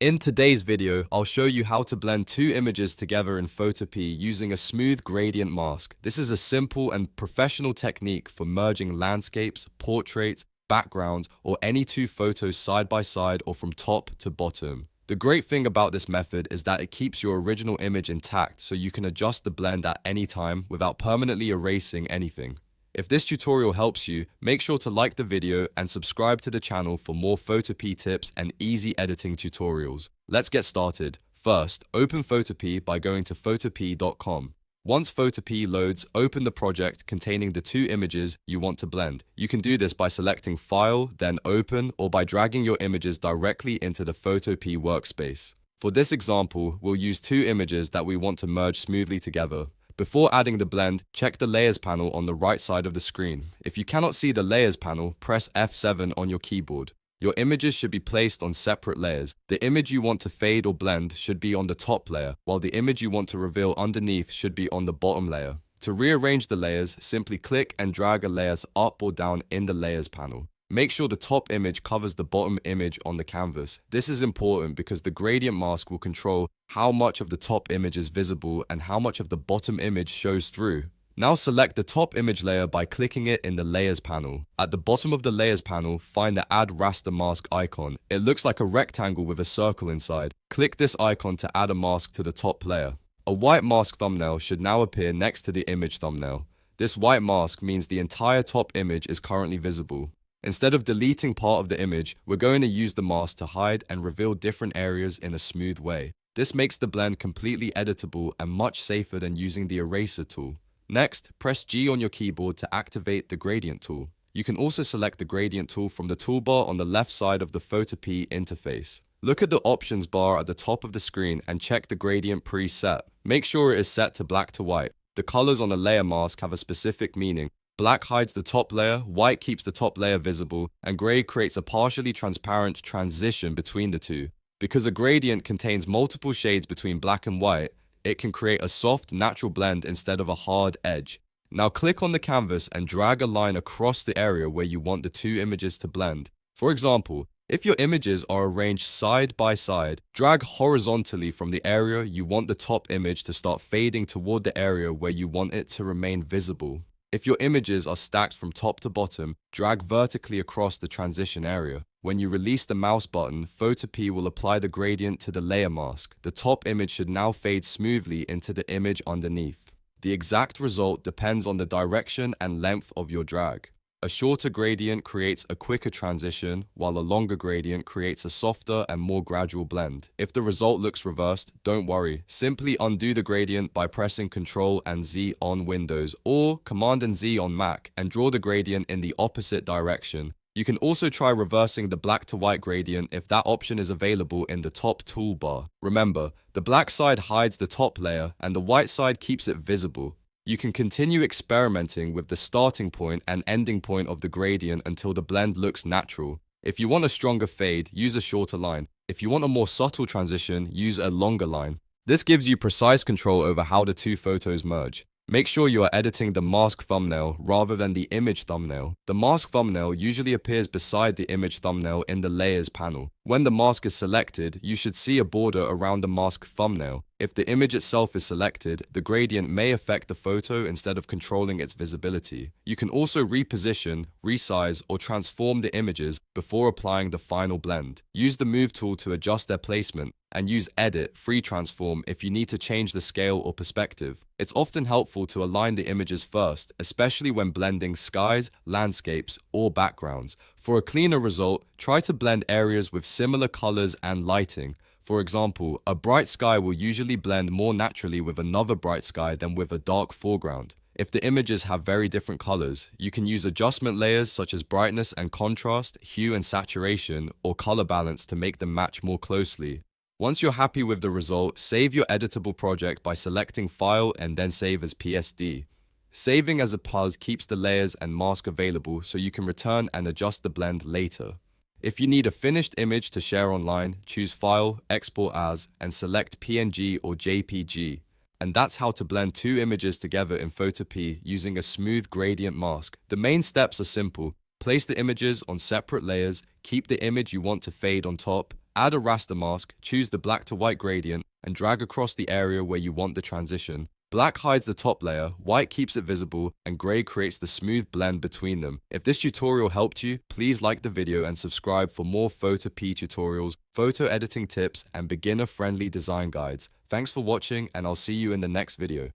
In today's video, I'll show you how to blend two images together in Photopea using a smooth gradient mask. This is a simple and professional technique for merging landscapes, portraits, backgrounds, or any two photos side by side or from top to bottom. The great thing about this method is that it keeps your original image intact, so you can adjust the blend at any time without permanently erasing anything. If this tutorial helps you, make sure to like the video and subscribe to the channel for more Photopea tips and easy editing tutorials. Let's get started. First, open Photopea by going to photopea.com. Once Photopea loads, open the project containing the two images you want to blend. You can do this by selecting File, then Open, or by dragging your images directly into the Photopea workspace. For this example, we'll use two images that we want to merge smoothly together. Before adding the blend, check the Layers panel on the right side of the screen. If you cannot see the Layers panel, press F7 on your keyboard. Your images should be placed on separate layers. The image you want to fade or blend should be on the top layer, while the image you want to reveal underneath should be on the bottom layer. To rearrange the layers, simply click and drag a layer up or down in the Layers panel. Make sure the top image covers the bottom image on the canvas. This is important because the gradient mask will control how much of the top image is visible and how much of the bottom image shows through. Now select the top image layer by clicking it in the Layers panel. At the bottom of the Layers panel, find the A Raster Mask icon. It looks like a rectangle with a circle inside. Click this icon to add a mask to the top layer. A white mask thumbnail should now appear next to the image thumbnail. This white mask means the entire top image is currently visible. Instead of deleting part of the image, we're going to use the mask to hide and reveal different areas in a smooth way. This makes the blend completely editable and much safer than using the eraser tool. Next, press G on your keyboard to activate the gradient tool. You can also select the gradient tool from the toolbar on the left side of the Photopea interface. Look at the options bar at the top of the screen and check the gradient preset. Make sure it is set to black to white. The colors on the layer mask have a specific meaning. Black hides the top layer, white keeps the top layer visible, and gray creates a partially transparent transition between the two. Because a gradient contains multiple shades between black and white, it can create a soft, natural blend instead of a hard edge. Now click on the canvas and drag a line across the area where you want the two images to blend. For example, if your images are arranged side by side, drag horizontally from the area you want the top image to start fading toward the area where you want it to remain visible. If your images are stacked from top to bottom, drag vertically across the transition area. When you release the mouse button, Photopea will apply the gradient to the layer mask. The top image should now fade smoothly into the image underneath. The exact result depends on the direction and length of your drag. A shorter gradient creates a quicker transition, while a longer gradient creates a softer and more gradual blend. If the result looks reversed, don't worry. Simply undo the gradient by pressing Ctrl and Z on Windows or Command and Z on Mac and draw the gradient in the opposite direction. You can also try reversing the black to white gradient if that option is available in the top toolbar. Remember, the black side hides the top layer and the white side keeps it visible. You can continue experimenting with the starting point and ending point of the gradient until the blend looks natural. If you want a stronger fade, use a shorter line. If you want a more subtle transition, use a longer line. This gives you precise control over how the two photos merge. Make sure you are editing the mask thumbnail rather than the image thumbnail. The mask thumbnail usually appears beside the image thumbnail in the Layers panel. When the mask is selected, you should see a border around the mask thumbnail. If the image itself is selected, the gradient may affect the photo instead of controlling its visibility. You can also reposition, resize, or transform the images before applying the final blend. Use the Move tool to adjust their placement, and use Edit, Free Transform if you need to change the scale or perspective. It's often helpful to align the images first, especially when blending skies, landscapes, or backgrounds. For a cleaner result, try to blend areas with similar colors and lighting. For example, a bright sky will usually blend more naturally with another bright sky than with a dark foreground. If the images have very different colors, you can use adjustment layers such as brightness and contrast, hue and saturation, or color balance to make them match more closely. Once you're happy with the result, save your editable project by selecting File and then Save as PSD. Saving as a PUZ keeps the layers and mask available so you can return and adjust the blend later. If you need a finished image to share online, choose File, Export As, and select PNG or JPG. And that's how to blend two images together in Photopea using a smooth gradient mask. The main steps are simple. Place the images on separate layers, keep the image you want to fade on top, Add a raster mask, choose the black to white gradient, and drag across the area where you want the transition. Black hides the top layer, white keeps it visible, and grey creates the smooth blend between them. If this tutorial helped you, please like the video and subscribe for more Photopea tutorials, photo editing tips, and beginner-friendly design guides. Thanks for watching, and I'll see you in the next video.